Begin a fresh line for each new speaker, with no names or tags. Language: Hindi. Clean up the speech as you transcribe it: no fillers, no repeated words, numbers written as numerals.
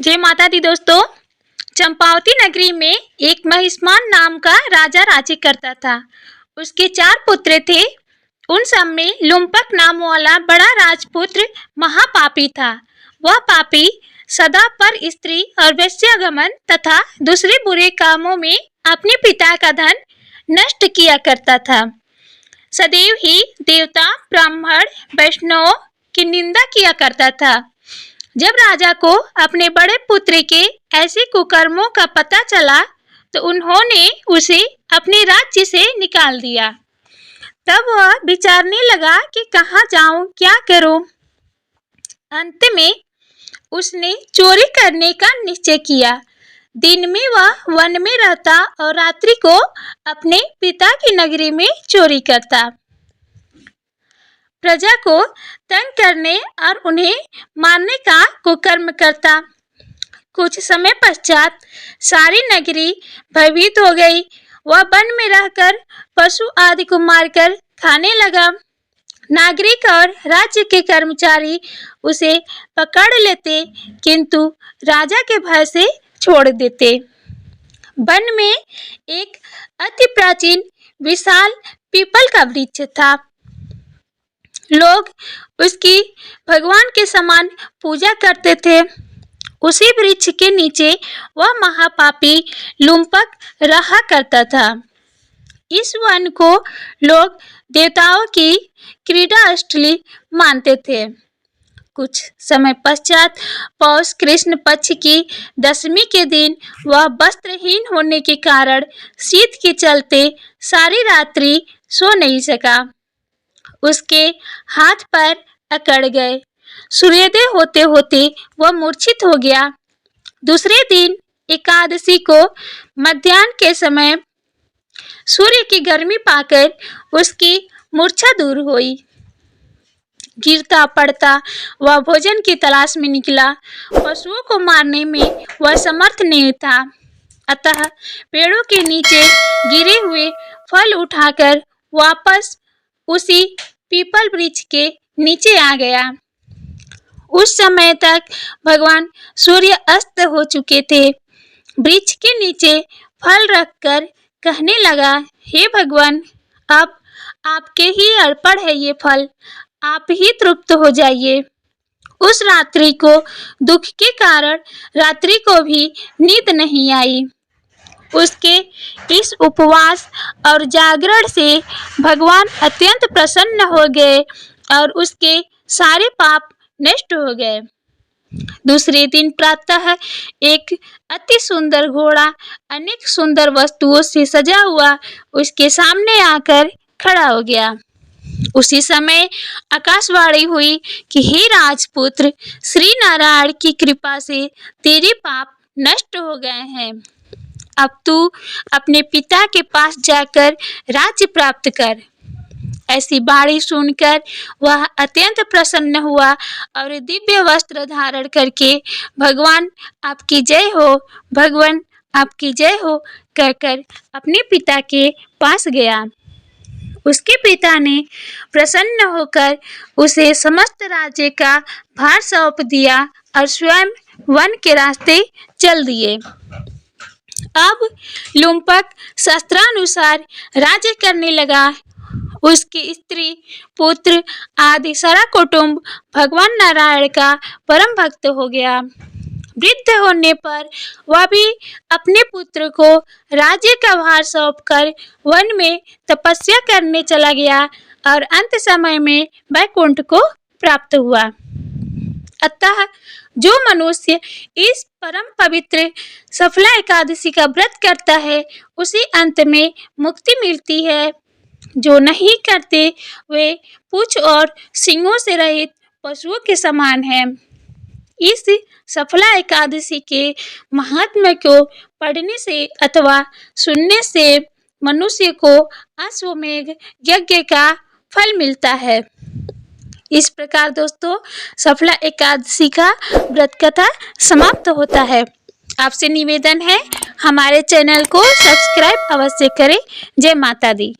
जय माता दी दोस्तों। चंपावती नगरी में एक महिष्मान नाम का राजा राज्य करता था। उसके 4 पुत्र थे। उन सब में लुम्पक नाम वाला बड़ा राजपुत्र महापापी था। वह पापी सदा पर स्त्री और वेश्यागमन तथा दूसरे बुरे कामों में अपने पिता का धन नष्ट किया करता था। सदैव ही देवता, ब्राह्मण, वैष्णव की निंदा किया करता था। जब राजा को अपने बड़े पुत्र के ऐसे कुकर्मों का पता चला तो उन्होंने उसे अपने राज्य से निकाल दिया। तब वह विचारने लगा कि कहाँ जाऊं, क्या करूं। अंत में उसने चोरी करने का निश्चय किया। दिन में वह वन में रहता और रात्रि को अपने पिता की नगरी में चोरी करता। प्रजा को तंग करने और उन्हें मारने का कुकर्म करता। कुछ समय पश्चात सारी नगरी भयभीत हो गई। वह वन में रहकर पशु आदि को मारकर खाने लगा। नागरिक और राज्य के कर्मचारी उसे पकड़ लेते, किंतु राजा के भय से छोड़ देते। वन में एक अति प्राचीन विशाल पीपल का वृक्ष था। लोग उसकी भगवान के समान पूजा करते थे। उसी वृक्ष के नीचे वह महापापी लुम्पक रहा करता था। इस वन को लोग देवताओं की क्रीड़ा स्थली मानते थे। कुछ समय पश्चात पौष कृष्ण पक्ष की दशमी के दिन वह वस्त्रहीन होने के कारण शीत के चलते सारी रात्रि सो नहीं सका। उसके हाथ पैर अकड़ गए। सूर्योदय होते होते वह मूर्छित हो गया। दूसरे दिन एकादशी को मध्याह्न के समय सूर्य की गर्मी पाकर उसकी मूर्छा दूर हुई। गिरता पड़ता वह भोजन की तलाश में निकला। पशुओं को मारने में वह समर्थ नहीं था, अतः पेड़ों के नीचे गिरे हुए फल उठाकर वापस उसी पीपल वृक्ष के नीचे आ गया। उस समय तक भगवान सूर्य अस्त हो चुके थे। वृक्ष के नीचे फल रखकर कहने लगा, हे भगवान, अब आपके ही अर्पण है ये फल, आप ही तृप्त हो जाइए। उस रात्रि को दुख के कारण रात्रि को भी नींद नहीं आई। उसके इस उपवास और जागरण से भगवान अत्यंत प्रसन्न हो गए और उसके सारे पाप नष्ट हो गए। दूसरे दिन प्रातः एक अति सुंदर घोड़ा अनेक सुंदर वस्तुओं से सजा हुआ उसके सामने आकर खड़ा हो गया। उसी समय आकाशवाणी हुई कि हे राजपुत्र, श्री नारायण की कृपा से तेरे पाप नष्ट हो गए हैं। अब तू अपने पिता के पास जाकर राज्य प्राप्त कर। ऐसी बाणी सुनकर वह अत्यंत प्रसन्न हुआ और दिव्य वस्त्र धारण करके भगवान आपकी जय हो, भगवान आपकी जय हो कहकर अपने पिता के पास गया। उसके पिता ने प्रसन्न होकर उसे समस्त राज्य का भार सौंप दिया और स्वयं वन के रास्ते चल दिए। अब लुम्पक शास्त्रानुसार राज्य करने लगा। उसकी स्त्री, पुत्र आदि सारा कुटुंब भगवान नारायण का परम भक्त हो गया। वृद्ध होने पर वह भी अपने पुत्र को राज्य का भार सौंपकर वन में तपस्या करने चला गया और अंत समय में वैकुंठ को प्राप्त हुआ। अतः जो मनुष्य इस परम पवित्र सफला एकादशी का व्रत करता है उसे अंत में मुक्ति मिलती है। जो नहीं करते वे पूंछ और सींगों से रहित पशुओं के समान हैं। इस सफला एकादशी के महात्म्य को पढ़ने से अथवा सुनने से मनुष्य को अश्वमेध यज्ञ का फल मिलता है। इस प्रकार दोस्तों सफला एकादशी का व्रत कथा समाप्त होता है। आपसे निवेदन है हमारे चैनल को सब्सक्राइब अवश्य करें। जय माता दी।